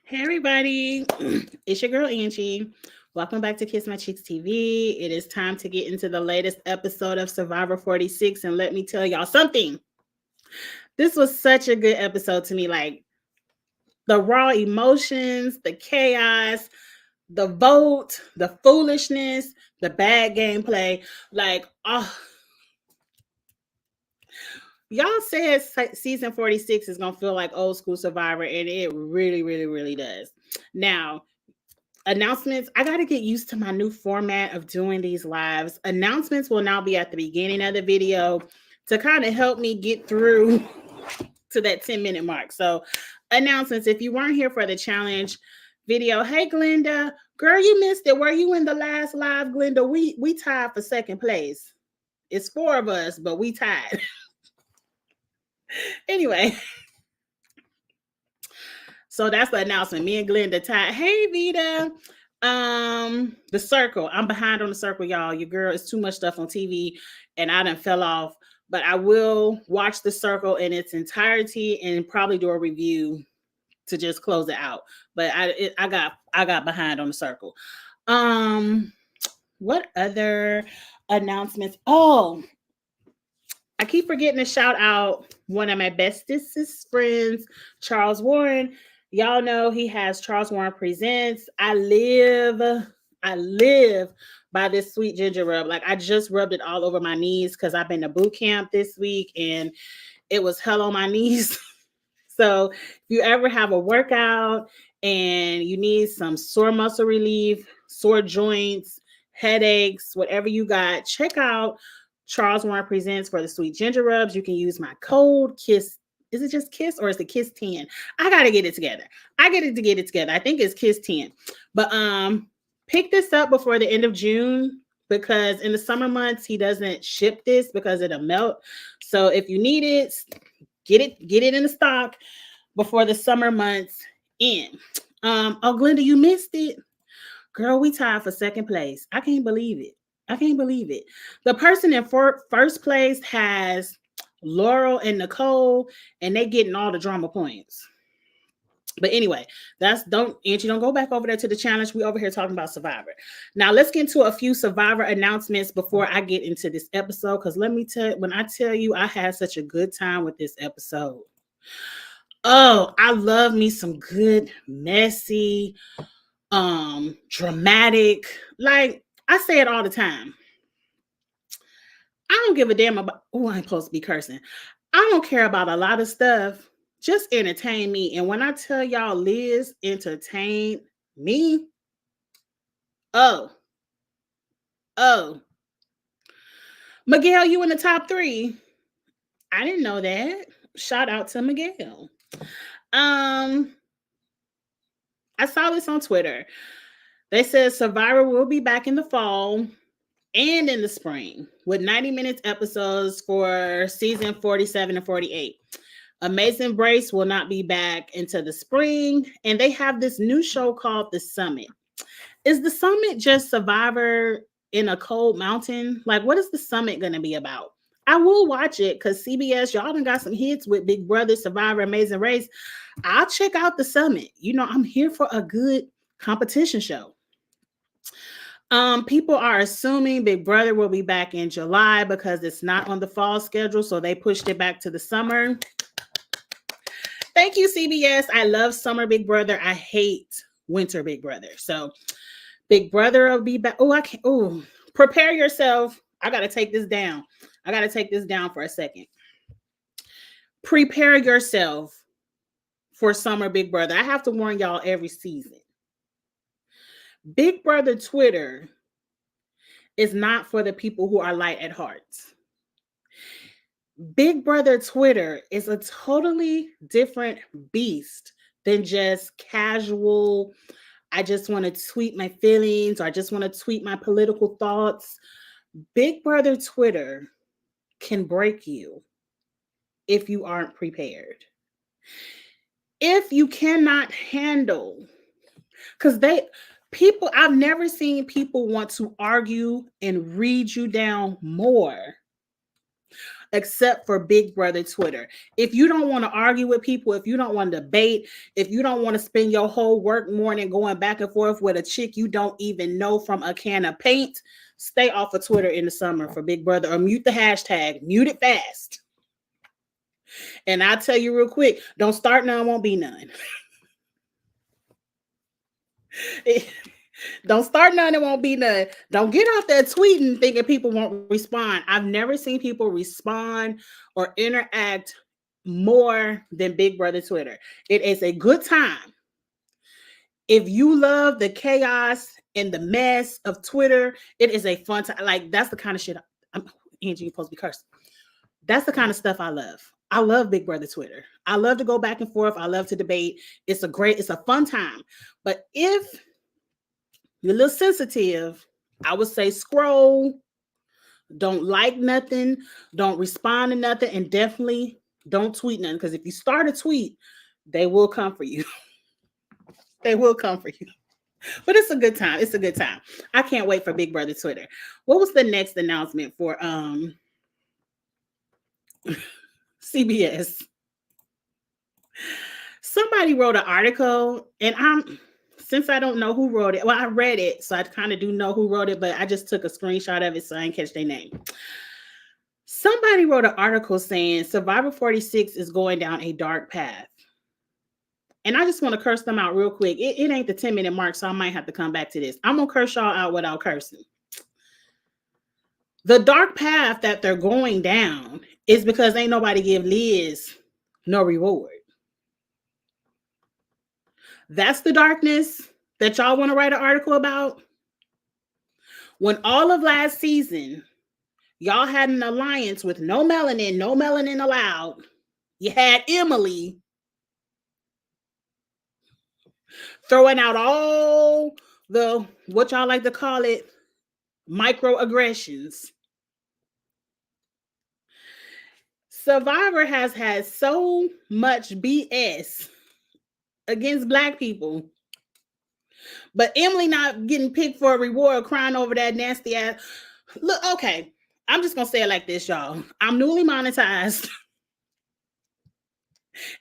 Hey everybody, it's your girl Angie. Welcome back to Kiss My Cheeks TV. It is time to get into the latest episode of Survivor 46, and let me tell y'all something. This was such a good episode to me. Like the raw emotions, the chaos, the vote, the foolishness, the bad gameplay. Like, oh, y'all said season 46 is gonna feel like old school Survivor, and it really, really, really does. Now, announcements. I got to get used to my new format of doing these lives. Announcements will now be at the beginning of the video to kind of help me get through to that 10-minute mark. So, announcements. If you weren't here for the challenge video, hey Glenda, girl, you missed it. Were you in the last live, Glenda? We tied for second place. It's four of us, but we tied. Anyway, so that's the announcement. Me and Glenda tied. Hey Vita. The circle. I'm behind on the circle, y'all. Your girl is too much stuff on TV and I done fell off. But I will watch the circle in its entirety and probably do a review to just close it out. But I got behind on the circle. What other announcements? Oh, I keep forgetting to shout out one of my bestest friends, Charles Warren. Y'all know he has Charles Warren Presents. I live by this sweet ginger rub. Like I just rubbed it all over my knees because I've been to boot camp this week and it was hell on my knees. So if you ever have a workout and you need some sore muscle relief, sore joints, headaches, whatever you got, check out Charles Warren Presents for the sweet ginger rubs. You can use my code KISS. Is it just KISS or is it KISS 10? I gotta get it together. I get it together. I think it's KISS 10. But pick this up before the end of June because in the summer months he doesn't ship this because it'll melt. So if you need it, get it in the stock before the summer months end. Oh Glenda, you missed it. Girl, we tied for second place. I can't believe it. The person in first place has Laurel and Nicole, and they getting all the drama points. But anyway, don't go back over there to the challenge. We over here talking about Survivor. Now let's get into a few Survivor announcements before I get into this episode. Because let me tell you, when I tell you I had such a good time with this episode. Oh, I love me some good, messy, dramatic. Like I say it all the time. I don't give a damn about, oh, I ain't supposed to be cursing. I don't care about a lot of stuff. Just entertain me. And when I tell y'all Liz entertained me, oh, oh. Miguel, you in the top 3. I didn't know that. Shout out to Miguel. I saw this on Twitter. They said Survivor will be back in the fall and in the spring with 90 minutes episodes for season 47 and 48. Amazing Brace will not be back until the spring, and they have this new show called The Summit. Is The Summit just Survivor in a cold mountain? Like, what is The Summit going to be about? I will watch it because CBS, y'all done got some hits with Big Brother, Survivor, Amazing Race. I'll check out The Summit. You know, I'm here for a good competition show. People are assuming Big Brother will be back in July because it's not on the fall schedule, so they pushed it back to the summer. Thank you, CBS. I love summer Big Brother. I hate winter Big Brother. So Big Brother will be back. Oh, I can't. Oh, prepare yourself. I got to take this down. For a second. Prepare yourself for summer Big Brother. I have to warn y'all every season. Big Brother Twitter is not for the people who are light at heart. Big Brother Twitter is a totally different beast than just casual, I just want to tweet my feelings or I just want to tweet my political thoughts. Big Brother Twitter can break you if you aren't prepared. If you cannot handle, because I've never seen people want to argue and read you down more. except for Big Brother Twitter. If you don't want to argue with people, if you don't want to debate, if you don't want to spend your whole work morning going back and forth with a chick you don't even know from a can of paint, stay off of Twitter in the summer for Big Brother, or mute the hashtag, mute it fast. And I'll tell you real quick, don't start none, won't be none. Don't start none, it won't be none. Don't get out there tweeting thinking people won't respond. I've never seen people respond or interact more than Big Brother Twitter. It is a good time. If you love the chaos and the mess of Twitter, it is a fun time. Like, that's the kind of shit Angie, you're supposed to be cursed. That's the kind of stuff I love. I love Big Brother Twitter. I love to go back and forth. I love to debate. It's a fun time. But if you're a little sensitive, I would say scroll, don't like nothing, don't respond to nothing, and definitely don't tweet nothing. Because if you start a tweet, they will come for you. They will come for you. But it's a good time. It's a good time. I can't wait for Big Brother Twitter. What was the next announcement for CBS? Somebody wrote an article, and since I don't know who wrote it, well, I read it, so I kind of do know who wrote it, but I just took a screenshot of it, so I didn't catch their name. Somebody wrote an article saying Survivor 46 is going down a dark path. And I just want to curse them out real quick. It ain't the 10-minute mark, so I might have to come back to this. I'm going to curse y'all out without cursing. The dark path that they're going down is because ain't nobody give Liz no reward. That's the darkness that y'all want to write an article about. When all of last season, y'all had an alliance with no melanin allowed. You had Emily throwing out all the, what y'all like to call it, microaggressions. Survivor has had so much BS against Black people, but Emily not getting picked for a reward, crying over that nasty ass. Look, okay, I'm just gonna say it like this, y'all. I'm newly monetized.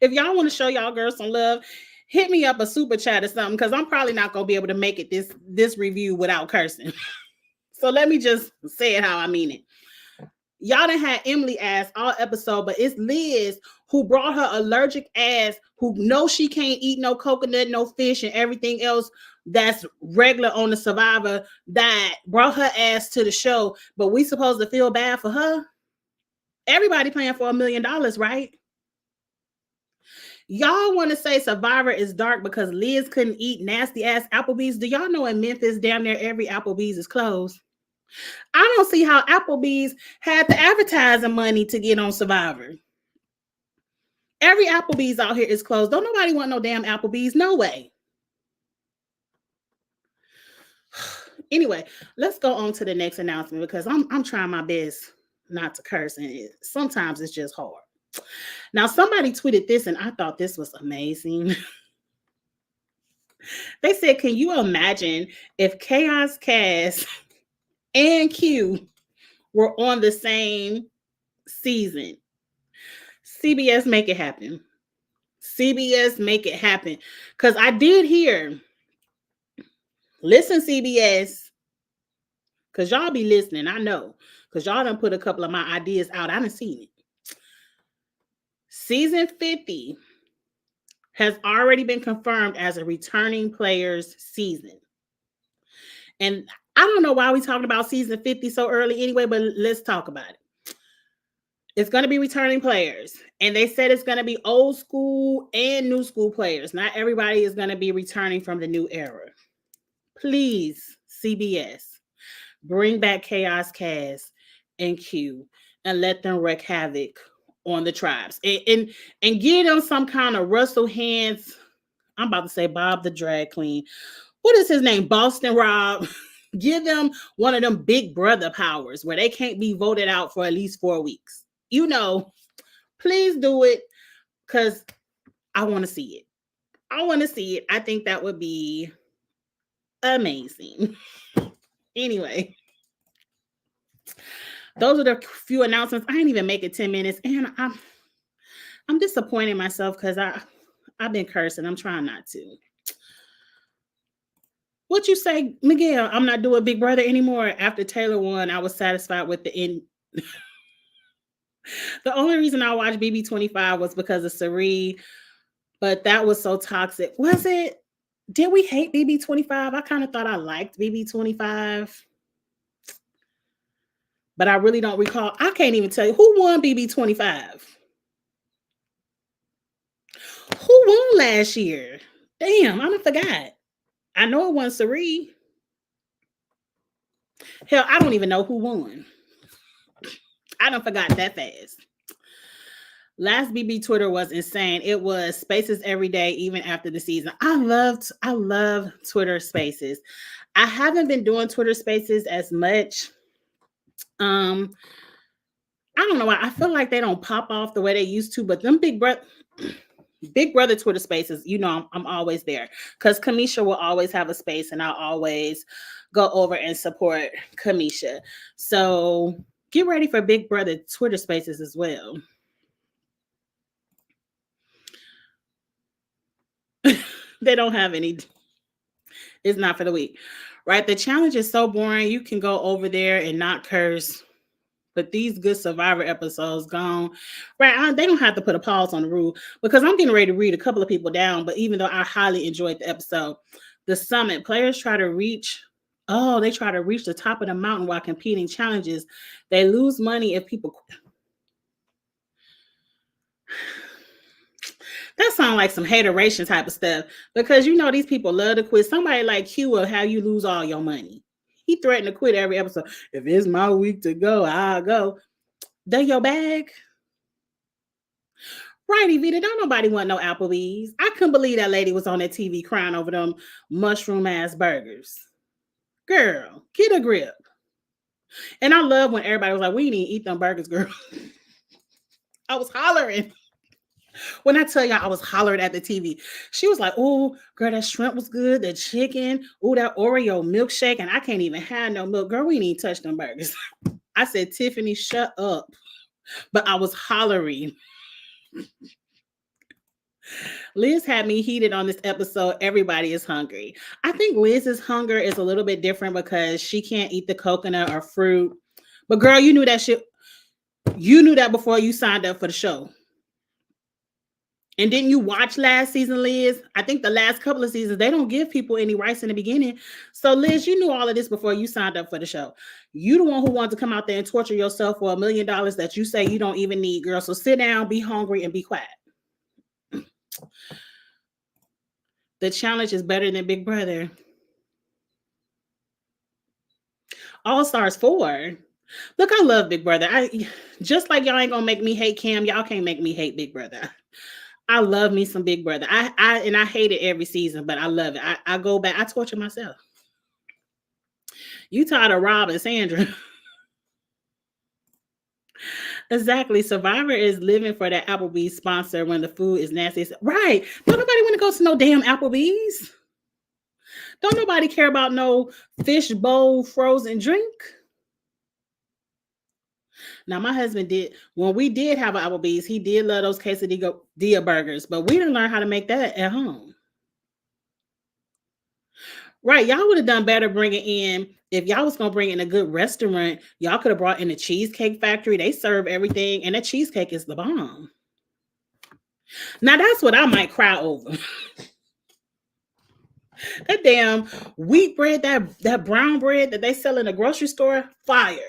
If y'all want to show y'all girls some love, hit me up a super chat or something, because I'm probably not gonna be able to make it this review without cursing. So let me just say it how I mean it. Y'all done had Emily ass all episode, but it's Liz who brought her allergic ass, who knows she can't eat no coconut, no fish, and everything else that's regular on the Survivor, that brought her ass to the show. But we supposed to feel bad for her? Everybody playing for $1 million, right? Y'all want to say Survivor is dark because Liz couldn't eat nasty ass Applebee's? Do y'all know in Memphis, damn near every Applebee's is closed? I don't see how Applebee's had the advertising money to get on Survivor. Every Applebee's out here is closed. Don't nobody want no damn Applebee's. No way. Anyway, let's go on to the next announcement, because I'm trying my best not to curse, and sometimes it's just hard. Now, somebody tweeted this, and I thought this was amazing. They said, can you imagine if Chaos Cast and Q were on the same season? CBS, make it happen. CBS, make it happen. Because I did hear, listen, CBS, because y'all be listening, I know, because y'all done put a couple of my ideas out. I done seen it. Season 50 has already been confirmed as a returning players season. And I don't know why we talking about season 50 so early anyway, but let's talk about it. It's going to be returning players. And they said it's going to be old school and new school players. Not everybody is going to be returning from the new era. Please, CBS, bring back Chaos Cast and Q and let them wreak havoc on the tribes. And give them some kind of Russell Hands. I'm about to say Bob the Drag Queen. What is his name? Boston Rob. Give them one of them big brother powers where they can't be voted out for at least 4 weeks. You know, please do it, because I want to see it. I want to see it. I think that would be amazing. Anyway, Those are the few announcements. I didn't even make it 10 minutes. And I'm disappointing myself because I've been cursing. I'm trying not to. What you say, Miguel? I'm not doing Big Brother anymore. After Taylor won, I was satisfied with the end. The only reason I watched BB25 was because of Sari, but that was so toxic. Was it? Did we hate BB25? I kind of thought I liked BB25, but I really don't recall. I can't even tell you who won BB25. Who won last year? Damn, I forgot. I know it wasn't Sari. Hell, I don't even know who won. I don't forgot that fast. Last BB Twitter was insane. It was spaces every day, even after the season. I love Twitter spaces. I haven't been doing Twitter spaces as much. I don't know why. I feel like they don't pop off the way they used to, but them Big Brother Twitter spaces, you know, I'm always there because Kamisha will always have a space and I'll always go over and support Kamisha. So get ready for Big Brother Twitter spaces as well. They don't have any. It's not for the week, right? The challenge is so boring. You can go over there and not curse. But these good Survivor episodes gone, right? They don't have to put a pause on the rule because I'm getting ready to read a couple of people down. But even though I highly enjoyed the episode, the summit players try to reach. Oh, they try to reach the top of the mountain while competing challenges. They lose money if people. That sounds like some hateration type of stuff because you know these people love to quit. Somebody like Q will have you lose all your money. He threatened to quit every episode. If it's my week to go, I'll go. They're your bag. Right, Evita, don't nobody want no Applebee's. I couldn't believe that lady was on that TV crying over them mushroom ass burgers. Girl, get a grip. And I love when everybody was like, we didn't eat them burgers, girl. I was hollering. When I tell y'all I was hollering at the TV, she was like, oh, girl, that shrimp was good, the chicken, oh, that Oreo milkshake, and I can't even have no milk. Girl, we didn't touch them burgers. I said, Tiffany, shut up. But I was hollering. Liz had me heated on this episode. Everybody is hungry. I think Liz's hunger is a little bit different because she can't eat the coconut or fruit. But girl, you knew that shit. You knew that before you signed up for the show. And didn't you watch last season, Liz? I think the last couple of seasons, they don't give people any rice in the beginning. So, Liz, you knew all of this before you signed up for the show. You the one who wanted to come out there and torture yourself for $1 million that you say you don't even need, girl. So sit down, be hungry, and be quiet. The challenge is better than Big Brother. All Stars 4. Look, I love Big Brother. I just like y'all ain't gonna make me hate Cam. Y'all can't make me hate Big Brother. I love me some Big Brother. I hate it every season, but I love it. I go back. I torture myself. You tired of Rob and Sandra. Exactly. Survivor is living for that Applebee's sponsor when the food is nasty. Right. Don't nobody want to go to no damn Applebee's. Don't nobody care about no fish bowl frozen drink. Now, my husband did, when we did have an Applebee's, he did love those quesadilla burgers, but we didn't learn how to make that at home. Right. Y'all would have done better bringing in, if y'all was going to bring in a good restaurant, y'all could have brought in a Cheesecake Factory. They serve everything, and that cheesecake is the bomb. Now, that's what I might cry over. That damn wheat bread, that brown bread that they sell in the grocery store, fire.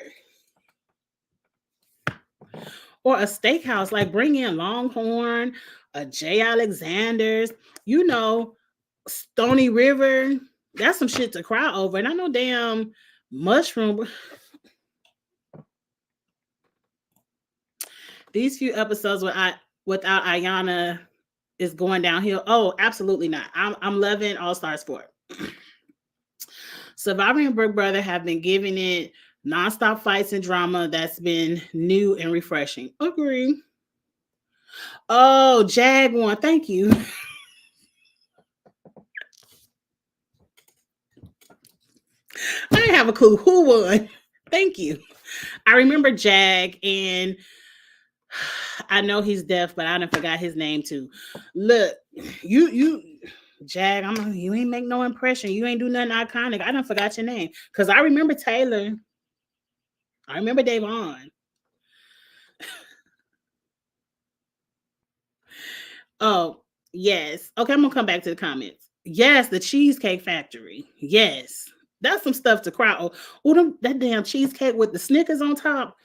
Or a steakhouse, like bring in Longhorn, a J. Alexander's, you know, Stony River. That's some shit to cry over. And I know damn mushroom. These few episodes without Ayanna is going downhill. Oh, absolutely not. I'm loving All Stars 4. Survivor and Big Brother have been giving it nonstop fights and drama that's been new and refreshing. Agree. Oh, Jag won. Thank you. I didn't have a clue who won. Thank you. I remember Jag, and I know he's deaf, but I done forgot his name too. Look, you Jag, you ain't make no impression. You ain't do nothing iconic. I done forgot your name. Cause I remember Taylor. I remember Davon. Oh, yes. Okay, I'm gonna come back to the comments. Yes, the Cheesecake Factory. Yes. That's some stuff to cry. That damn cheesecake with the Snickers on top.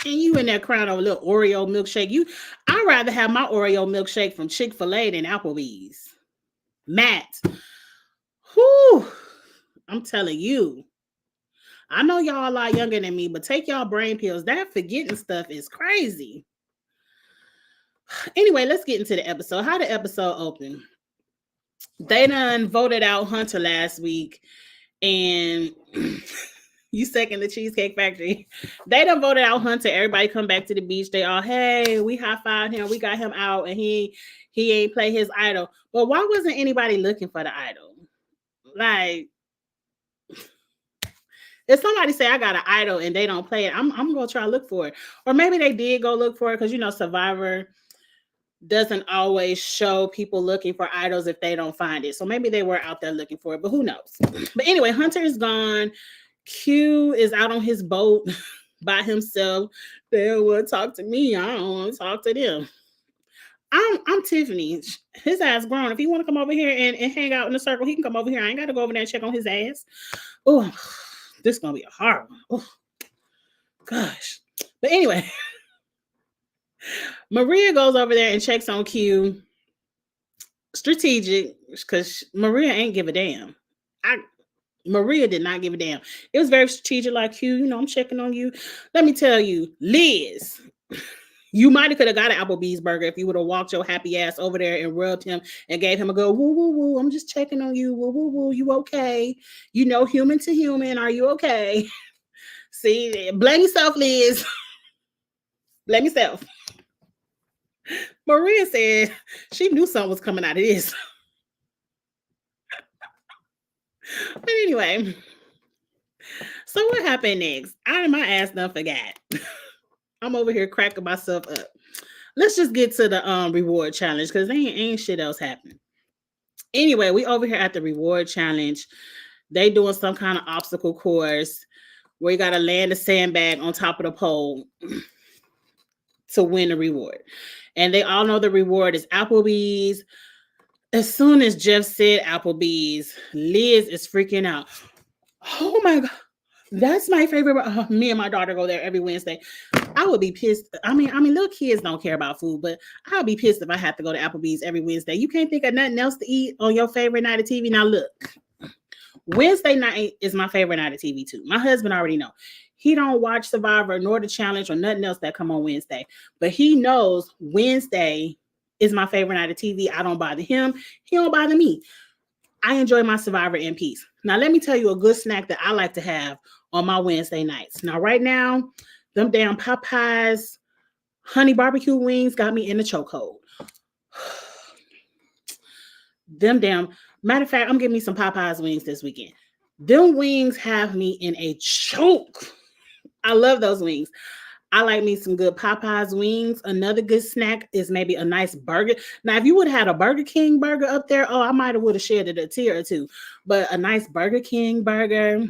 And you in there crying over a little Oreo milkshake. I'd rather have my Oreo milkshake from Chick-fil-A than Applebee's. Matt. Whew. I'm telling you. I know y'all a lot younger than me, but take y'all brain pills. That forgetting stuff is crazy. Anyway, let's get into the episode. How the episode open? They done voted out Hunter last week, and you second the Cheesecake Factory. They done voted out Hunter. Everybody come back to the beach. They all, hey, we high-fived him. We got him out, and he ain't play his idol. But why wasn't anybody looking for the idol? Like, if somebody say I got an idol and they don't play it, I'm gonna try to look for it. Or maybe they did go look for it because Survivor doesn't always show people looking for idols if they don't find it. So maybe they were out there looking for it, but who knows? But anyway, Hunter is gone. Q is out on his boat by himself. They don't want to talk to me. I don't want to talk to them. I'm Tiffany. His ass grown. If he want to come over here and hang out in the circle, he can come over here. I ain't got to go over there and check on his ass. Oh, this is going to be a hard one. Oh, gosh. But anyway, Maria goes over there and checks on Q. Strategic, because Maria ain't give a damn. Maria did not give a damn. It was very strategic, like Q, I'm checking on you. Let me tell you, Liz, you might have could have got an Applebee's burger if you would have walked your happy ass over there and rubbed him and gave him a go, woo, woo, woo. I'm just checking on you. Woo, woo, woo. You okay? Human to human. Are you okay? See, blame yourself, Liz. Blame yourself. Maria said she knew something was coming out of this. But anyway, so what happened next? My ass done forgot. I'm over here cracking myself up. Let's just get to the reward challenge because ain't shit else happening. Anyway, we over here at the reward challenge. They doing some kind of obstacle course where you got to land a sandbag on top of the pole to win the reward. And they all know the reward is Applebee's. As soon as Jeff said Applebee's, Liz is freaking out. Oh my God. That's my favorite. Me and my daughter go there every Wednesday. I would be pissed. I mean, little kids don't care about food, but I'll be pissed if I have to go to Applebee's every Wednesday. You can't think of nothing else to eat on your favorite night of TV. Now look, Wednesday night is my favorite night of TV too. My husband already know. He don't watch Survivor nor the challenge or nothing else that come on Wednesday, but he knows Wednesday is my favorite night of TV. I don't bother him. He don't bother me. I enjoy my Survivor in peace. Now, let me tell you a good snack that I like to have on my Wednesday nights. Now, right now, them damn Popeyes honey barbecue wings got me in the chokehold. Them damn, matter of fact, I'm getting me some Popeyes wings this weekend. Them wings have me in a choke. I love those wings. I like me some good Popeyes wings. Another good snack is maybe a nice burger. Now, if you would have had a Burger King burger up there, I might have would have shared it a tier or two. But a nice Burger King burger,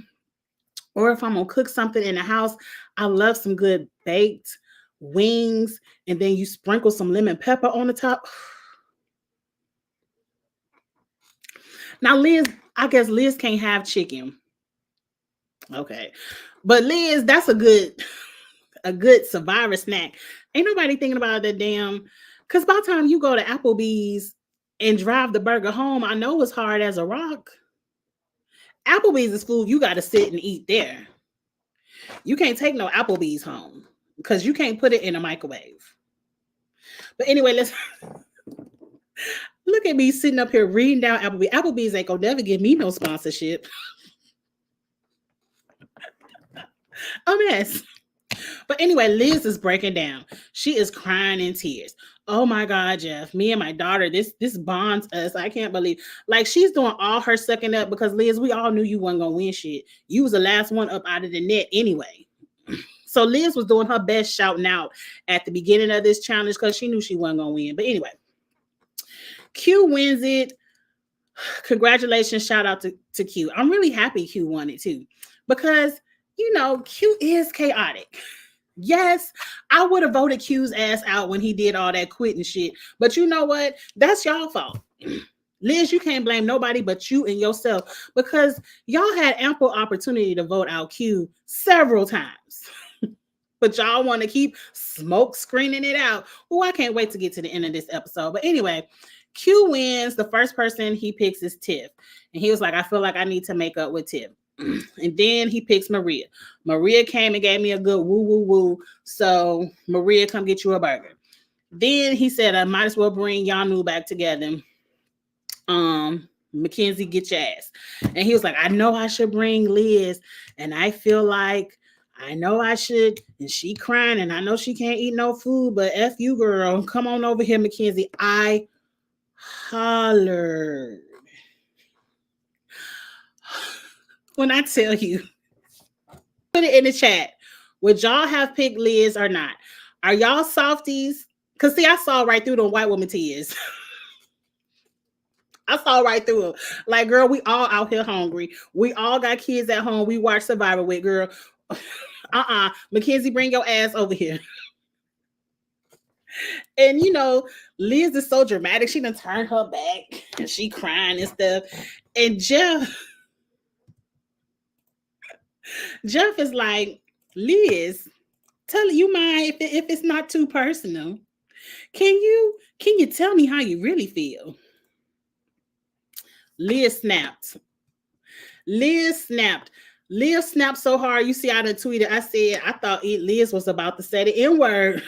or if I'm gonna cook something in the house, I love some good baked wings, and then you sprinkle some lemon pepper on the top. Now, Liz, I guess Liz can't have chicken. Okay, but Liz, that's a good Survivor snack. Ain't nobody thinking about that damn, because by the time you go to Applebee's and drive the burger home, I know it's hard as a rock. Applebee's is food you got to sit and eat there. You can't take no Applebee's home because you can't put it in a microwave. But anyway, let's look at me sitting up here reading down Applebee's. Applebee's ain't gonna never give me no sponsorship. A mess. But anyway, Liz is breaking down. She is crying in tears. Oh my God, Jeff, me and my daughter, this bonds us. I can't believe, like, she's doing all her sucking up because Liz, we all knew you wasn't gonna win shit. You was the last one up out of the net anyway. So Liz was doing her best shouting out at the beginning of this challenge because she knew she wasn't gonna win. But anyway, Q wins it. Congratulations, shout out to Q. I'm really happy Q won it too, because Q is chaotic. Yes, I would have voted Q's ass out when he did all that quitting shit. But you know what? That's y'all fault. Liz, you can't blame nobody but you and yourself, because y'all had ample opportunity to vote out Q several times. But y'all want to keep smoke screening it out. Oh, I can't wait to get to the end of this episode. But anyway, Q wins. The first person he picks is Tiff. And he was like, I feel like I need to make up with Tiff. And then he picks Maria. Maria came and gave me a good woo woo woo. So Maria, come get you a burger. Then he said, I might as well bring Yanu back together. Mackenzie, get your ass. And he was like, I know I should bring Liz, and I feel like I know I should. And she crying, and I know she can't eat no food, but F you, girl. Come on over here, Mackenzie. I hollered. When I tell you, put it in the chat. Would y'all have picked Liz or not? Are y'all softies? Because see, I saw right through them white woman tears. I saw right through them. Like, girl, we all out here hungry. We all got kids at home. We watch Survivor with, girl. Mackenzie, bring your ass over here. And Liz is so dramatic. She done turned her back and she crying and stuff. And Jeff is like, Liz, tell you mind if it's not too personal. Can you tell me how you really feel? Liz snapped. Liz snapped so hard. You see, I done tweeted. I said, I thought Liz was about to say the N-word.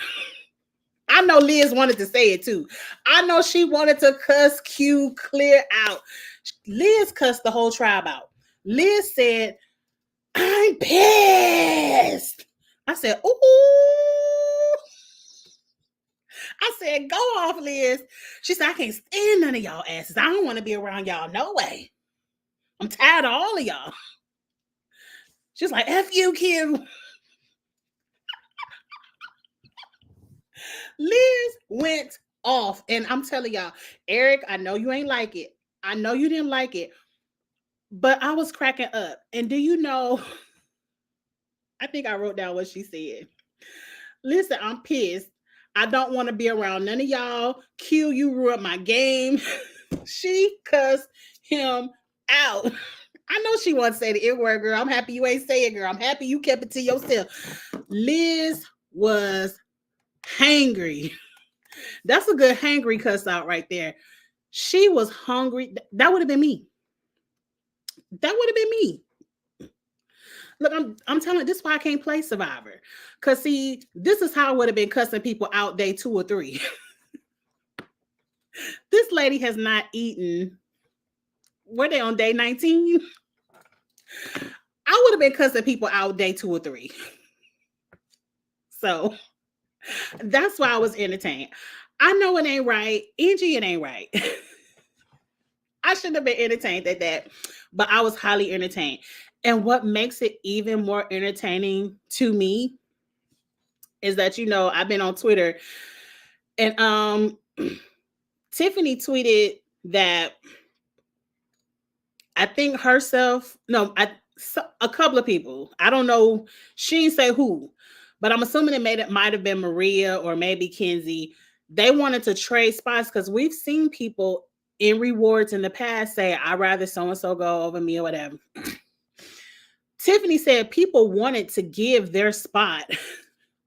I know Liz wanted to say it too. I know she wanted to cuss Q clear out. Liz cussed the whole tribe out. Liz said, I'm pissed. I said, ooh. I said, go off, Liz. She said, I can't stand none of y'all asses. I don't want to be around y'all. No way. I'm tired of all of y'all. She's like, F you, Q. Liz went off. And I'm telling y'all, Eric, I know you ain't like it. I know you didn't like it. But I was cracking up. And do you know, I think I wrote down what she said. Listen, I'm pissed. I don't want to be around none of y'all. Q, you ruined my game. She cussed him out. I know she wants to say the N-word, girl. I'm happy you ain't say it, girl. I'm happy you kept it to yourself. Liz was hangry. That's a good hangry cuss out right there. She was hungry. That would have been me. That would have been me. Look, I'm telling you, this is why I can't play Survivor. Because, see, this is how I would have been cussing people out day 2 or 3. This lady has not eaten. Were they on day 19? I would have been cussing people out day 2 or 3. So, that's why I was entertained. I know it ain't right. Angie, it ain't right. I shouldn't have been entertained at that. But I was highly entertained. And what makes it even more entertaining to me is that, I've been on Twitter, and Tiffany tweeted that I think herself, a couple of people, I don't know, she didn't say who, but I'm assuming it might have been Maria or maybe Kenzie. They wanted to trade spots because we've seen people in rewards in the past say, I'd rather so-and-so go over me or whatever. Tiffany said people wanted to give their spot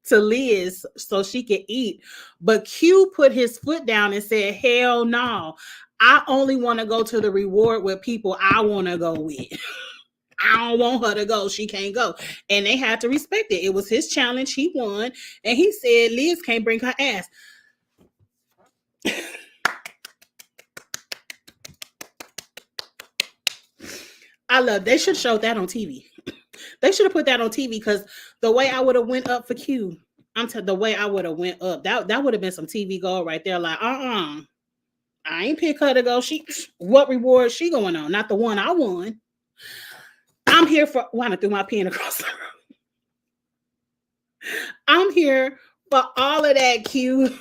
to Liz so she could eat, but Q put his foot down and said, hell no, I only want to go to the reward with people I want to go with. I don't want her to go. She can't go. And they had to respect it. It was his challenge. He won. And he said Liz can't bring her ass. They should show that on TV. They should have put that on TV because The way I would have went up for Q. The way I would have went up. That would have been some TV gold right there. Like, I ain't pick her to go. What reward she going on? Not the one I won. I'm here for. Why I threw my pen across the room. I'm here for all of that, Q.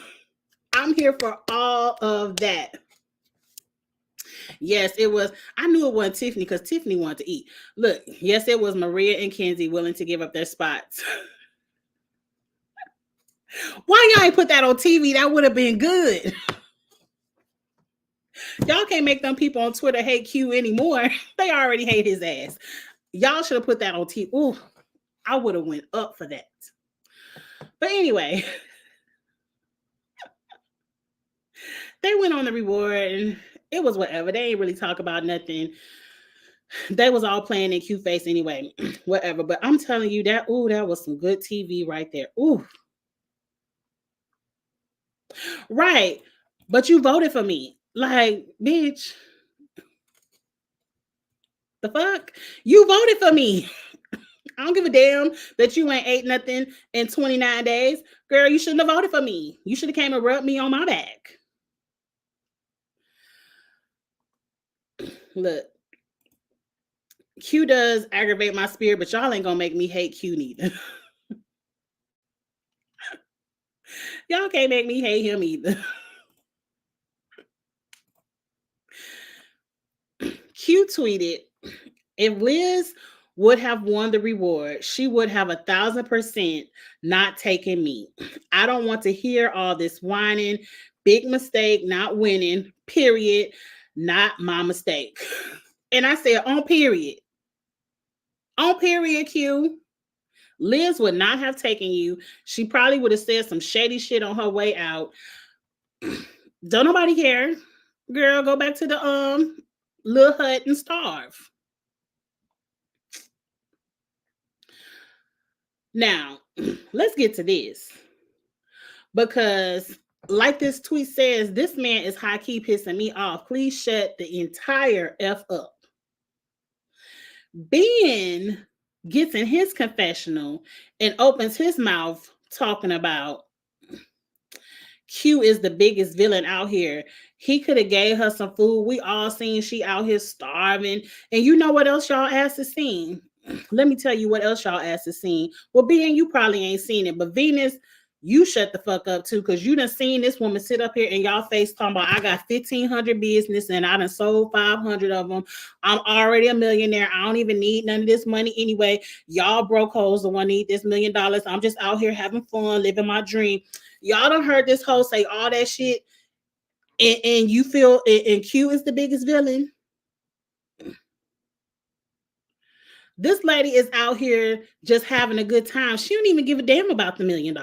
I'm here for all of that. Yes, it was. I knew it wasn't Tiffany because Tiffany wanted to eat. Look, yes, it was Maria and Kenzie willing to give up their spots. Why y'all ain't put that on TV? That would have been good. Y'all can't make them people on Twitter hate Q anymore. They already hate his ass. Y'all should have put that on TV. Ooh, I would have went up for that. But anyway, they went on the reward and it was whatever. They ain't really talk about nothing. They was all playing in Q face anyway. Whatever. But I'm telling you that was some good TV right there. Ooh. Right. But you voted for me. Like, bitch. The fuck? You voted for me. I don't give a damn that you ain't ate nothing in 29 days. Girl, you shouldn't have voted for me. You should have came and rubbed me on my back. Look. Q does aggravate my spirit, but y'all ain't gonna make me hate Q neither. Y'all can't make me hate him either. Q tweeted, if Liz would have won the reward, she would have 1,000% not taken me. I don't want to hear all this whining. Big mistake, not winning, period. Not my mistake. And I said, on period. On period, Q. Liz would not have taken you. She probably would have said some shady shit on her way out. Don't nobody care. Girl, go back to the little hut and starve. Now, let's get to this. Because, like this tweet says, this man is high-key pissing me off. Please shut the entire F up. Ben gets in his confessional and opens his mouth talking about Q is the biggest villain out here. He could have gave her some food. We all seen she out here starving. And you know what else y'all asked to see? Let me tell you what else y'all asked to see. Well, Ben, you probably ain't seen it, but Venus, you shut the fuck up too, because you done seen this woman sit up here in y'all face talking about, I got 1,500 business and I done sold 500 of them. I'm already a millionaire. I don't even need none of this money anyway. Y'all broke hoes the one need this $1 million. I'm just out here having fun, living my dream. Y'all done heard this hoe say all that shit, and you feel and Q is the biggest villain. This lady is out here just having a good time. She don't even give a damn about the $1 million.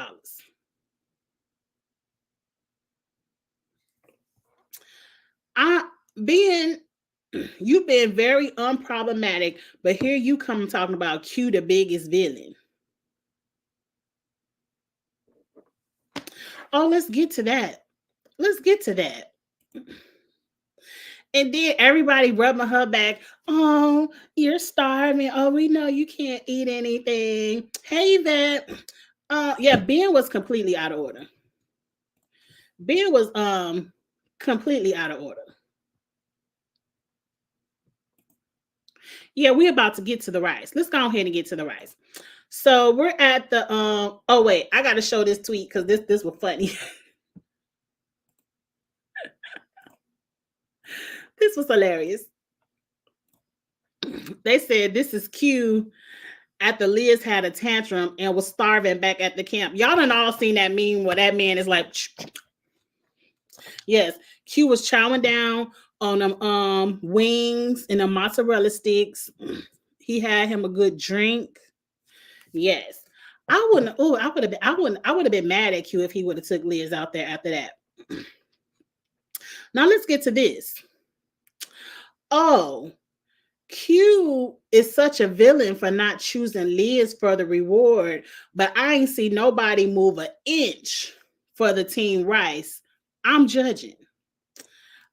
You've been very unproblematic, but here you come talking about Q, the biggest villain. Oh, let's get to that. Let's get to that. And then everybody rubbing her back. Oh, you're starving. Oh, we know you can't eat anything. Hey, that. Yeah, Ben was completely out of order. Ben was completely out of order. Yeah, we're about to get to the rice. Let's go ahead and get to the rice. So we're at the oh wait, I gotta show this tweet because this was funny. This was hilarious. They said this is Q after Liz had a tantrum and was starving back at the camp. Y'all done all seen that meme where that man is like, yes, Q was chowing down on them wings and the mozzarella sticks. He had him a good drink. Yes. I would have been mad at Q if he would have took Liz out there after that. Now let's get to this. Oh, Q is such a villain for not choosing Liz for the reward, but I ain't see nobody move an inch for the team Rice. I'm judging.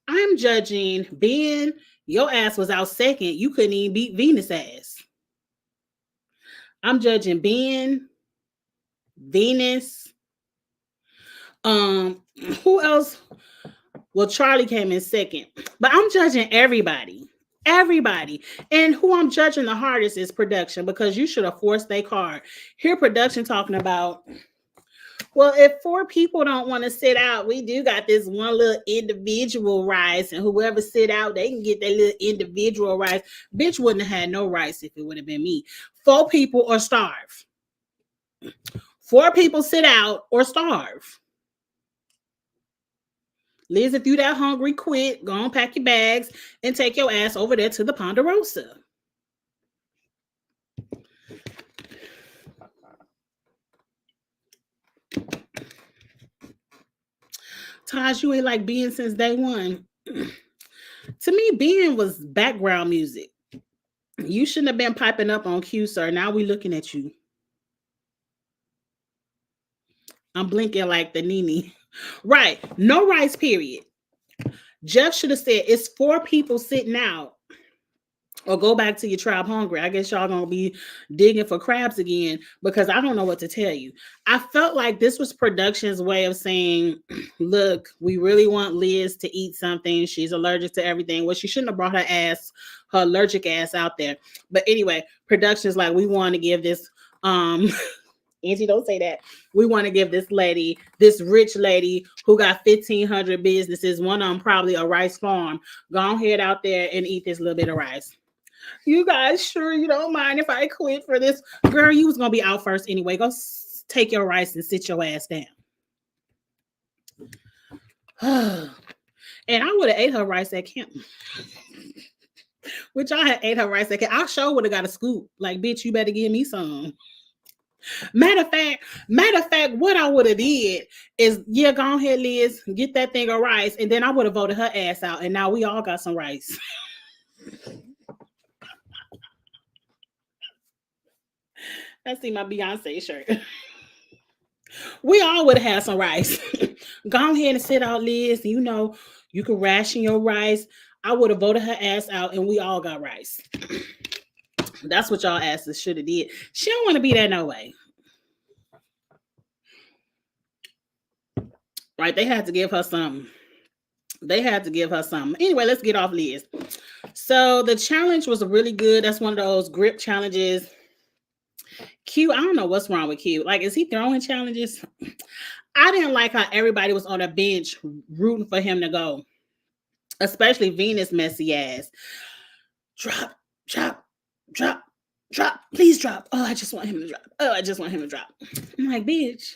Ben, your ass was out second. You couldn't even beat Venus' ass. I'm judging Ben. Venus. Um, who else? Well, Charlie came in second, but I'm judging everybody. Everybody. And who I'm judging the hardest is production, because you should have forced their card. Here, production talking about, well, if four people don't want to sit out, we do got this one little individual rice, and whoever sit out, they can get their little individual rice. Bitch wouldn't have had no rice if it would have been me. Four people or starve. Four people sit out or starve. Liz, if you that hungry, quit. Go on, pack your bags and take your ass over there to the Ponderosa. Taj, you ain't like being since day one. To me, being was background music. You shouldn't have been piping up on cue, sir. Now we looking at you. I'm blinking like the Nene. Right. No rice, period. Jeff should have said it's four people sitting out. Or go back to your tribe hungry. I guess y'all gonna be digging for crabs again, because I don't know what to tell you. I felt like this was production's way of saying, look, we really want Liz to eat something. She's allergic to everything. Well, she shouldn't have brought her allergic ass out there. But anyway, production's like, we want to give this Angie, don't say that. We want to give this lady, this rich lady who got 1,500 businesses, one of them probably a rice farm, go ahead out there and eat this little bit of rice. You guys sure you don't mind if I quit for this? Girl, you was going to be out first anyway. Go take your rice and sit your ass down. And I would have ate her rice at camp. Which I had ate her rice at camp. I sure would have got a scoop. Like, bitch, you better give me some. Matter of fact, what I would have did is, yeah, go ahead, Liz, get that thing of rice, and then I would have voted her ass out, and now we all got some rice. I see my Beyonce shirt. We all would have had some rice. Go ahead and sit out, Liz. You know, you can ration your rice. I would have voted her ass out, and we all got rice. That's what y'all asses should have did. She don't want to be that no way. Right? They had to give her something. Anyway, let's get off Liz. So the challenge was really good. That's one of those grip challenges. Q, I don't know what's wrong with Q. Like, is he throwing challenges? I didn't like how everybody was on a bench rooting for him to go, especially Venus messy ass. Drop. Please drop. Oh, I just want him to drop. I'm like, bitch.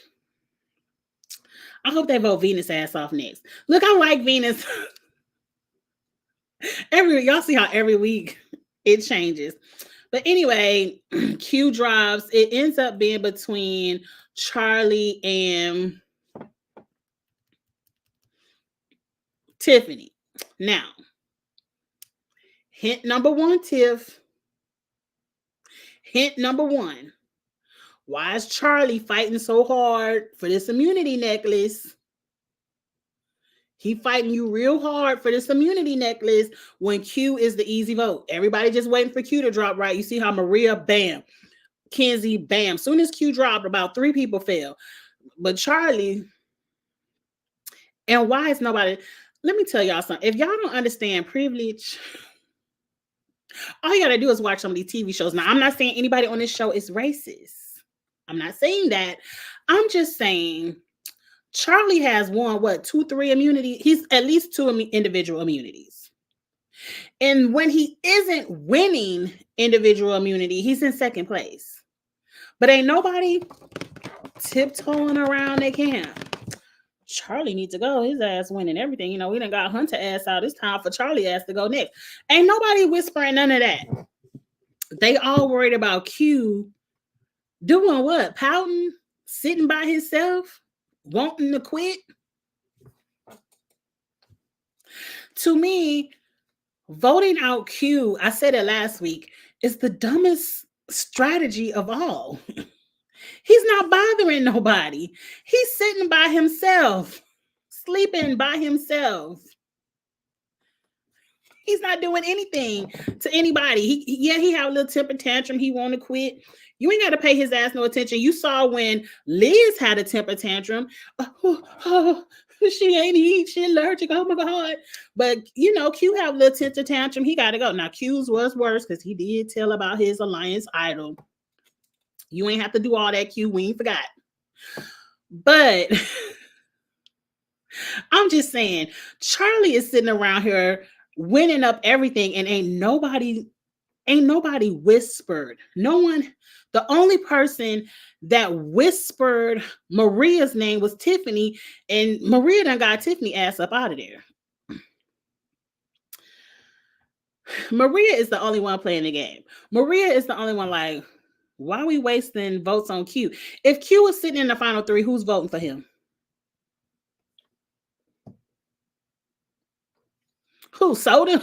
I hope they vote Venus ass off next. Look, I like Venus. Y'all see how every week it changes. But anyway, Q drops. It ends up being between Charlie and Tiffany. Now, hint number one, Tiff. Hint number one. Why is Charlie fighting so hard for this immunity necklace? He fighting you real hard for this immunity necklace when Q is the easy vote. Everybody just waiting for Q to drop, right? You see how Maria, bam. Kenzie, bam. Soon as Q dropped, about 3 people fell. But Charlie, and why is nobody... Let me tell y'all something. If y'all don't understand privilege, all you got to do is watch some of these TV shows. Now, I'm not saying anybody on this show is racist. I'm not saying that. I'm just saying... Charlie has won, 2, 3 immunity? He's at least 2 individual immunities. And when he isn't winning individual immunity, he's in second place. But ain't nobody tiptoeing around their camp. Charlie needs to go. His ass winning everything. You know, we done got Hunter ass out. It's time for Charlie ass to go next. Ain't nobody whispering none of that. They all worried about Q doing what? Pouting? Sitting by himself? Wanting to quit? To me, voting out Q, I said it last week, is the dumbest strategy of all. He's not bothering nobody. He's sitting by himself, sleeping by himself. He's not doing anything to anybody. He have a little temper tantrum. He want to quit. You ain't got to pay his ass no attention. You saw when Liz had a temper tantrum. Oh, she ain't eat. She allergic. Oh my God. But you know, Q have a little temper tantrum. He got to go. Now Q's was worse because he did tell about his alliance idol. You ain't have to do all that, Q. We ain't forgot. But I'm just saying, Charlie is sitting around here winning up everything, and ain't nobody whispered. No one, the only person that whispered Maria's name was Tiffany, and Maria done got Tiffany ass up out of there. Maria is the only one playing the game. Maria is the only one like, why are we wasting votes on Q? If Q was sitting in the final three, who's voting for him? Who? Soda?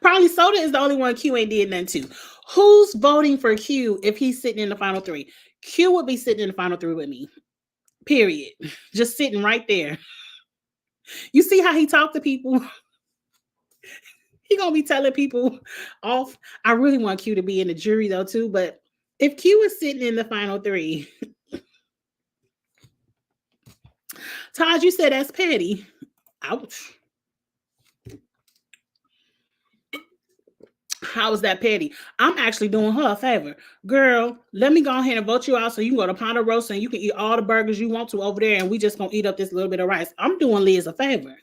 Probably Soda is the only one Q ain't did nothing to. Who's voting for Q if he's sitting in the final three? Q would be sitting in the final three with me. Period. Just sitting right there. You see how he talk to people? He gonna be telling people off. I really want Q to be in the jury though too, but if Q is sitting in the final three, Todd, you said that's petty. Ouch. How is that petty? I'm actually doing her a favor. Girl, let me go ahead and vote you out so you can go to Ponderosa and you can eat all the burgers you want to over there and we just gonna eat up this little bit of rice. I'm doing Liz a favor.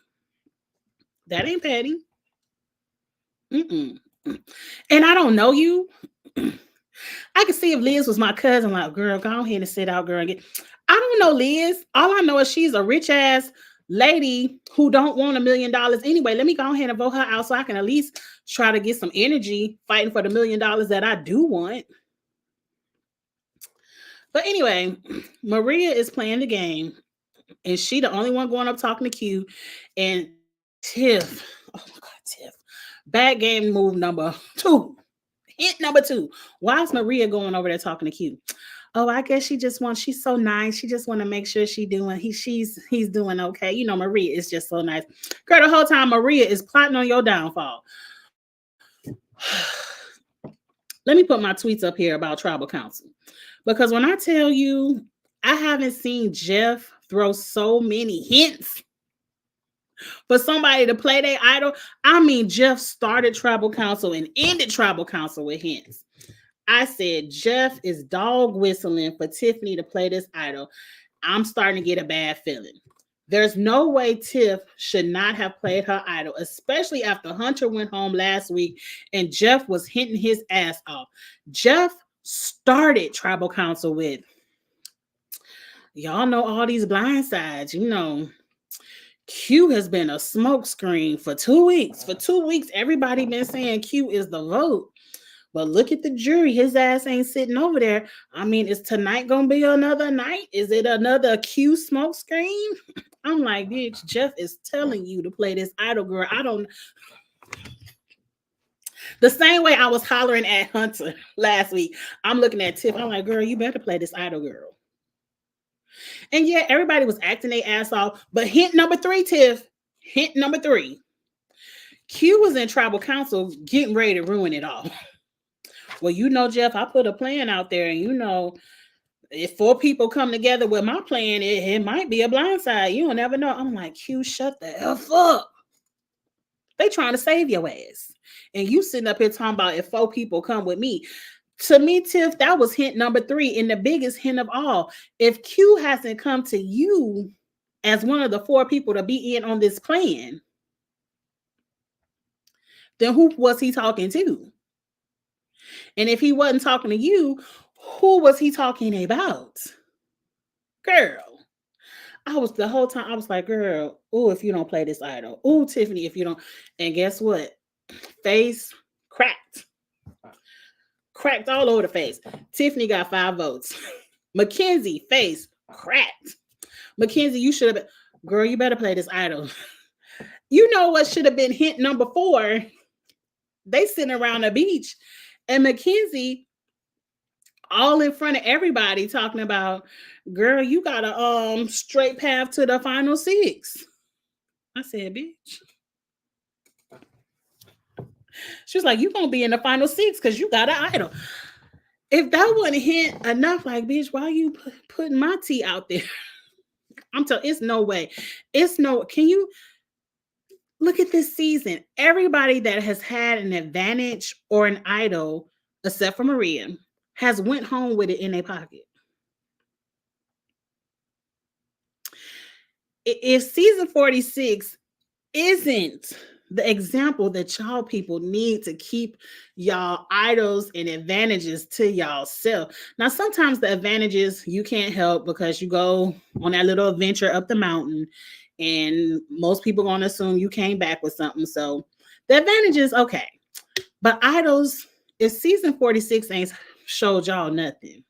That ain't petty. Mm-mm. And I don't know you. I could see if Liz was my cousin, like, girl, go ahead and sit out, girl. And get... I don't know Liz. All I know is she's a rich ass lady who don't want $1 million anyway. Let me go ahead and vote her out so I can at least try to get some energy fighting for the $1 million that I do want. But anyway, Maria is playing the game, and she the only one going up talking to Q. And Tiff, oh my God, Tiff, bad game move number 2. Hint number 2. Why is Maria going over there talking to Q? Oh, I guess she just wants, she's so nice. She just want to make sure he's doing okay. You know, Maria is just so nice. Girl, the whole time Maria is plotting on your downfall. Let me put my tweets up here about tribal council. Because when I tell you, I haven't seen Jeff throw so many hints for somebody to play their idol. I mean, Jeff started tribal council and ended tribal council with hints. I said, Jeff is dog whistling for Tiffany to play this idol. I'm starting to get a bad feeling. There's no way Tiff should not have played her idol, especially after Hunter went home last week and Jeff was hinting his ass off. Jeff started tribal council with, y'all know all these blindsides, you know. Q has been a smokescreen for 2 weeks. For 2 weeks, everybody been saying Q is the vote. But look at the jury. His ass ain't sitting over there. I mean, is tonight going to be another night? Is it another Q smoke screen? I'm like, bitch, Jeff is telling you to play this idol, girl. I don't. The same way I was hollering at Hunter last week, I'm looking at Tiff. I'm like, girl, you better play this idol, girl. And yeah, everybody was acting their ass off. But hint number 3, Tiff. Hint number 3. Q was in tribal council getting ready to ruin it all. Well, you know, Jeff, I put a plan out there, and you know, if 4 people come together with my plan, it might be a blindside. You don't never know. I'm like, Q, shut the F up. They trying to save your ass. And you sitting up here talking about if 4 people come with me. To me, Tiff, that was hint number 3 and the biggest hint of all. If Q hasn't come to you as one of the 4 people to be in on this plan, then who was he talking to? And if he wasn't talking to you, who was he talking about? Girl. I was the whole time, I was like, girl, oh, if you don't play this idol. Oh, Tiffany, if you don't. And guess what? Face cracked. Cracked all over the face. Tiffany got 5 votes. Mackenzie, face cracked. Mackenzie, you should have been, girl, you better play this idol. You know what should have been hint number 4? They sitting around the beach. And Mackenzie, all in front of everybody, talking about, girl, you got a straight path to the final 6. I said, bitch. She was like, you gonna be in the final 6 because you got an idol. If that wasn't hint enough, like, bitch, why you putting my tea out there? I'm telling, it's no way. It's no, can you look at this season? Everybody that has had an advantage or an idol, except for Maria, has went home with it in their pocket. If season 46 isn't the example that y'all people need to keep y'all idols and advantages to y'all self. Now, sometimes the advantages you can't help because you go on that little adventure up the mountain, and most people gonna assume you came back with something. So the advantages, okay. But idols, if season 46 ain't showed y'all nothing,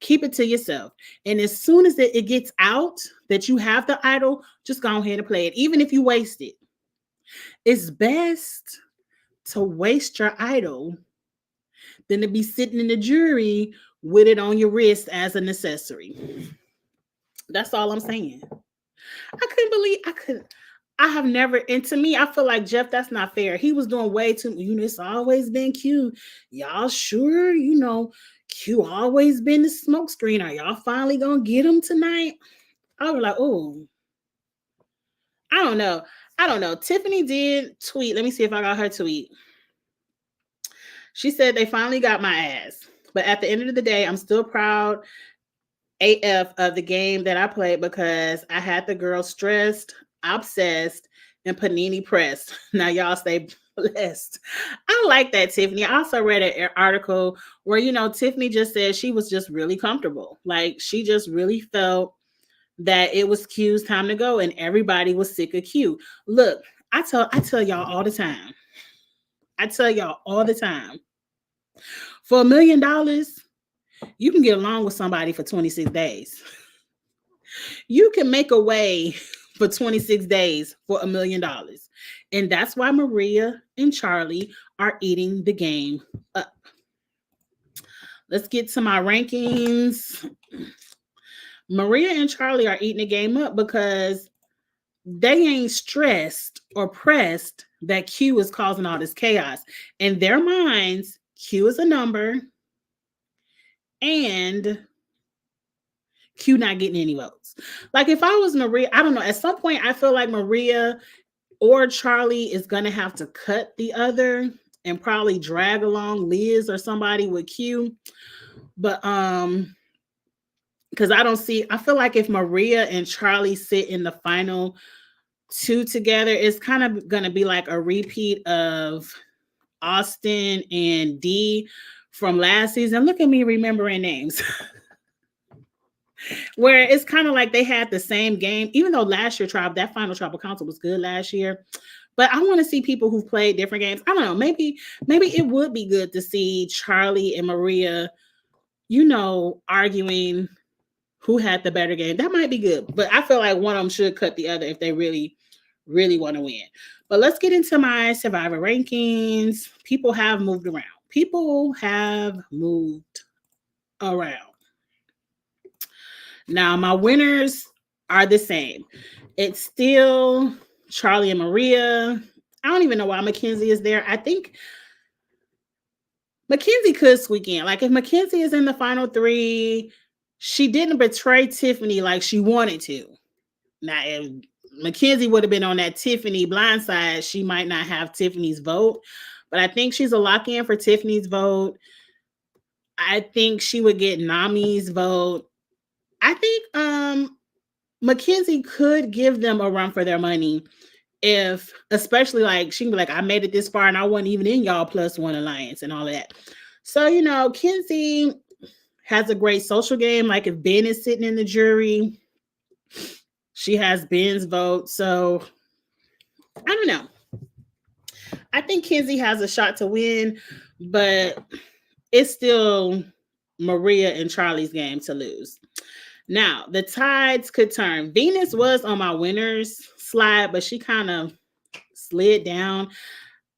keep it to yourself. And as soon as it gets out that you have the idol, just go ahead and play it, even if you waste it. It's best to waste your idol than to be sitting in the jury with it on your wrist as an accessory. That's all I'm saying. I couldn't believe I could. I have never, and to me, I feel like Jeff, that's not fair. He was doing way too, it's always been Q. Y'all sure, Q always been the smoke screen. Are y'all finally gonna get him tonight? I was like, oh, I don't know. I don't know. Tiffany did tweet. Let me see if I got her tweet. She said they finally got my ass. But at the end of the day, I'm still proud AF of the game that I played because I had the girls stressed, obsessed, and panini pressed. Now y'all stay blessed. I like that, Tiffany. I also read an article where, Tiffany just said she was just really comfortable. Like she just really felt that it was Q's time to go and everybody was sick of Q. Look, I tell y'all all the time. I tell y'all all the time. For $1 million, you can get along with somebody for 26 days. You can make a way for 26 days for $1 million. And that's why Maria and Charlie are eating the game up. Let's get to my rankings. Maria and Charlie are eating the game up because they ain't stressed or pressed that Q is causing all this chaos. In their minds, Q is a number and Q not getting any votes. Like if I was Maria, I don't know. At some point, I feel like Maria or Charlie is gonna have to cut the other and probably drag along Liz or somebody with Q. But because I feel like if Maria and Charlie sit in the final two together, it's kind of gonna be like a repeat of Austin and D from last season. Look at me remembering names. Where it's kind of like they had the same game, even though last year that final tribal council was good last year. But I want to see people who've played different games. I don't know. Maybe it would be good to see Charlie and Maria, arguing who had the better game. That might be good. But I feel like one of them should cut the other if they really, really want to win. But let's get into my Survivor rankings. People have moved around. Now, my winners are the same. It's still Charlie and Maria. I don't even know why Mackenzie is there. I think Mackenzie could squeak in. Like if Mackenzie is in the final three, she didn't betray Tiffany like she wanted to. Now, if Mackenzie would have been on that Tiffany Blindside, she might not have Tiffany's vote. But I think she's a lock-in for Tiffany's vote. I think she would get Nami's vote. I think Mackenzie could give them a run for their money if, especially like she can be like, I made it this far and I wasn't even in y'all +1 alliance and all of that. So, Kenzie has a great social game. Like if Ben is sitting in the jury, she has Ben's vote. So I don't know. I think Kenzie has a shot to win, but it's still Maria and Charlie's game to lose. Now, the tides could turn. Venus was on my winners slide, but she kind of slid down.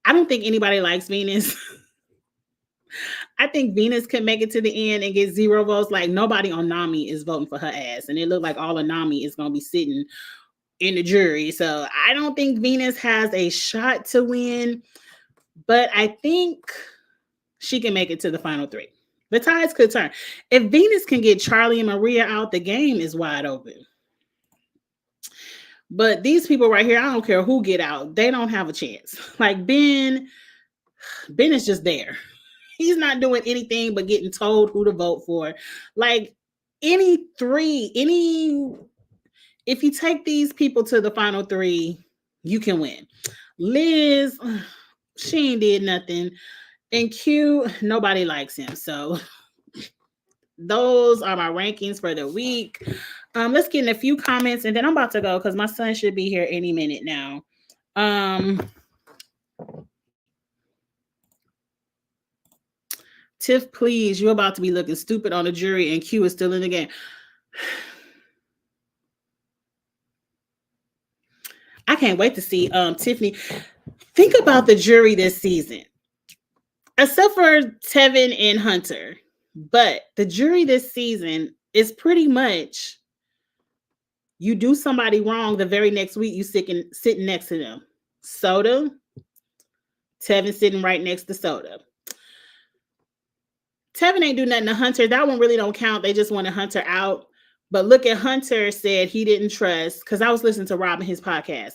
I don't think anybody likes Venus. I think Venus can make it to the end and get 0 votes. Like nobody on Nami is voting for her ass. And it looked like all of Nami is going to be sitting in the jury. So I don't think Venus has a shot to win, but I think she can make it to the final 3. The tides could turn. If Venus can get Charlie and Maria out, the game is wide open. But these people right here, I don't care who get out. They don't have a chance. Like Ben is just there. He's not doing anything but getting told who to vote for. Like if you take these people to the final three, you can win. Liz, she ain't did nothing. And Q, nobody likes him. So those are my rankings for the week. Let's get in a few comments and then I'm about to go because my son should be here any minute now. Tiff, please, you're about to be looking stupid on the jury and Q is still in the game. I can't wait to see Tiffany. Think about the jury this season. Except for Tevin and Hunter. But the jury this season is pretty much you do somebody wrong the very next week, you sitting next to them. Soda, Tevin sitting right next to Soda. Tevin ain't do nothing to Hunter. That one really don't count. They just wanted Hunter out. But look at Hunter said he didn't trust, because I was listening to Rob in his podcast.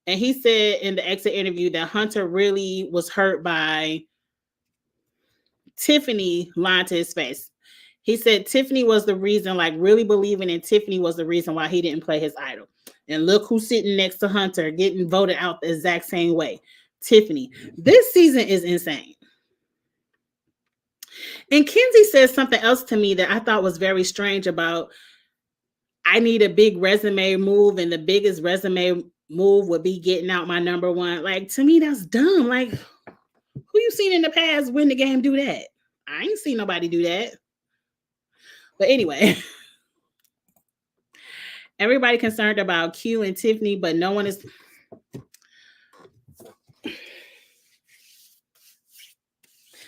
And he said in the exit interview that Hunter really was hurt by Tiffany lying to his face. He said Tiffany was the reason, like really believing in Tiffany was the reason why he didn't play his idol. And look who's sitting next to Hunter getting voted out the exact same way. Tiffany. This season is insane. And Kenzie says something else to me that I thought was very strange about I need a big resume move, and the biggest resume move would be getting out my number one. Like, to me, that's dumb. Like, who you seen in the past win the game do that? I ain't seen nobody do that. But anyway, everybody concerned about Q and Tiffany, but no one is.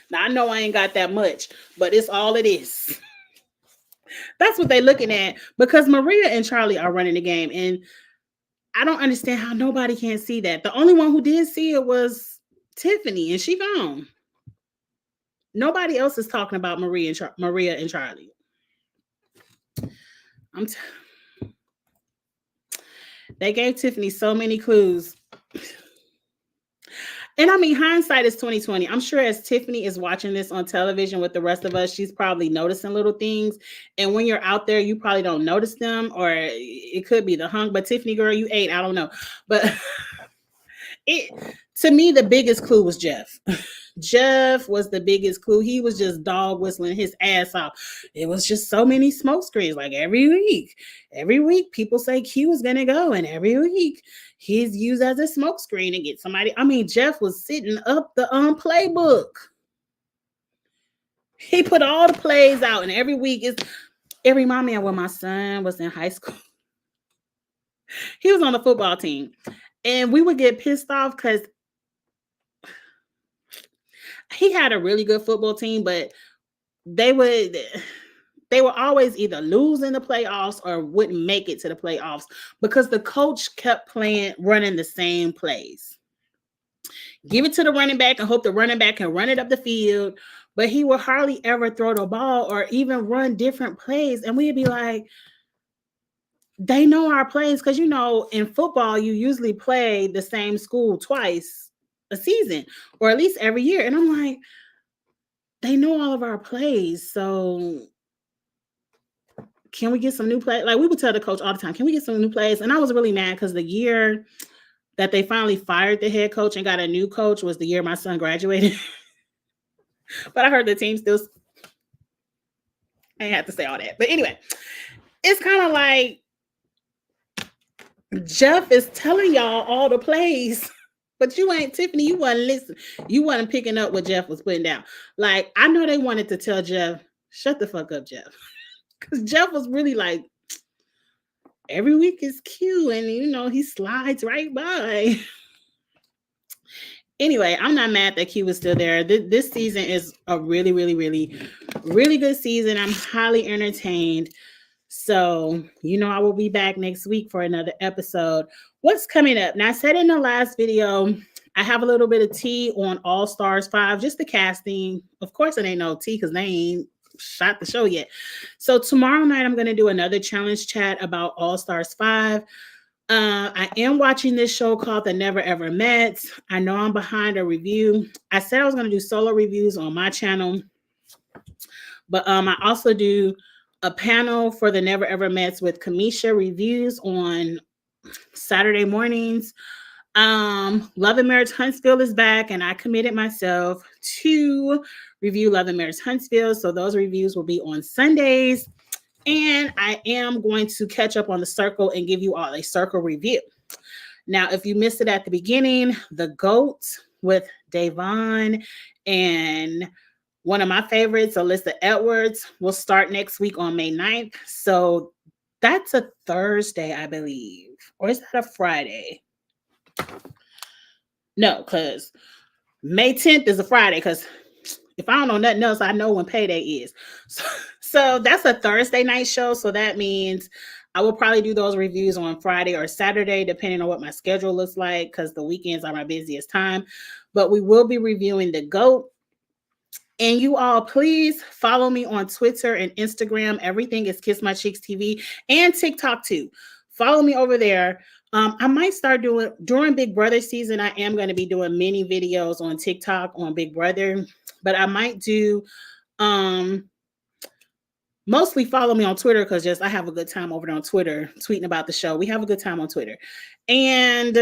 Now, I know I ain't got that much, but it's all it is. That's what they're looking at, because Maria and Charlie are running the game. And I don't understand how nobody can see that. The only one who did see it was Tiffany, and she gone. Nobody else is talking about Maria and Charlie. They gave Tiffany so many clues. And I mean, hindsight is 2020. I'm sure as Tiffany is watching this on television with the rest of us, she's probably noticing little things. And when you're out there, you probably don't notice them, or it could be the hung. But Tiffany, girl, you ate. I don't know. But to me, the biggest clue was Jeff. Jeff was the biggest clue. He was just dog whistling his ass off. It was just so many smoke screens. Like every week, people say Q is going to go. And every week, he's used as a smoke screen to get somebody. I mean, Jeff was sitting up the playbook. He put all the plays out. And every week, it reminded me of when my son was in high school. He was on the football team. And we would get pissed off because he had a really good football team, but they were always either losing the playoffs or wouldn't make it to the playoffs because the coach kept running the same plays. Give it to the running back and hope the running back can run it up the field, but he would hardly ever throw the ball or even run different plays. And we'd be like, they know our plays, because, you know, in football, you usually play the same school twice a season, or at least every year. And I'm like, they know all of our plays. So can we get some new plays? Like, we would tell the coach all the time, can we get some new plays? And I was really mad because the year that they finally fired the head coach and got a new coach was the year my son graduated. But I heard the team still, I ain't have to say all that. But anyway, it's kind of like Jeff is telling y'all all the plays. But you ain't, Tiffany, you wasn't listening. You wasn't picking up what Jeff was putting down. Like, I know they wanted to tell Jeff, shut the fuck up, Jeff. Because Jeff was really like, every week is Q, and, you know, he slides right by. Anyway, I'm not mad that Q is still there. This season is a really, really, really, really good season. I'm highly entertained. So, you know, I will be back next week for another episode. What's coming up? Now, I said in the last video, I have a little bit of tea on All Stars 5, just the casting. Of course, it ain't no tea because they ain't shot the show yet. So tomorrow night I'm going to do another challenge chat about All Stars 5. I am watching this show called The Never Ever Mets. I know I'm behind a review. I said I was going to do solo reviews on my channel, but I also do a panel for The Never Ever Mets with Kamisha reviews on Saturday mornings. Love and Marriage Huntsville is back, and I committed myself to review Love and Marriage Huntsville. So those reviews will be on Sundays. And I am going to catch up on the Circle and give you all a Circle review. Now, if you missed it at the beginning, The GOAT with Davon and one of my favorites, Alyssa Edwards, will start next week on May 9th. So that's a Thursday, I believe. Or is that a Friday? No, because May 10th is a Friday, because if I don't know nothing else, I know when payday is. So that's a Thursday night show. So that means I will probably do those reviews on Friday or Saturday, depending on what my schedule looks like, because the weekends are my busiest time. But we will be reviewing The GOAT. And you all, please follow me on Twitter and Instagram. Everything is Kiss My Cheeks TV, and TikTok too. Follow me over there. I might start doing, during Big Brother season, I am going to be doing mini videos on TikTok on Big Brother, but I might do, mostly follow me on Twitter, because just I have a good time over there on Twitter tweeting about the show. We have a good time on Twitter. And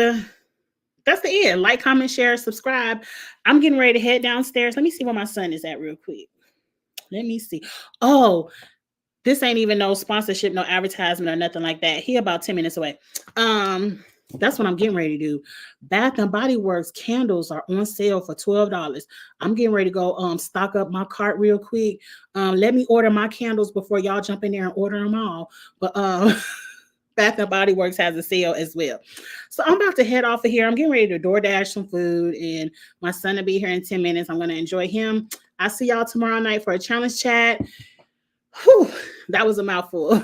that's the end. Like, comment, share, subscribe. I'm getting ready to head downstairs. Let me see where my son is at real quick. Let me see. Oh, this ain't even no sponsorship, no advertisement or nothing like that. He about 10 minutes away. That's what I'm getting ready to do. Bath and Body Works candles are on sale for $12. I'm getting ready to go stock up my cart real quick. Let me order my candles before y'all jump in there and order them all. But Bath and Body Works has a sale as well. So I'm about to head off of here. I'm getting ready to DoorDash some food, and my son will be here in 10 minutes. I'm going to enjoy him. I'll see y'all tomorrow night for a challenge chat. Whew, that was a mouthful.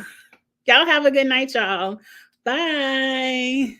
Y'all have a good night, y'all. Bye.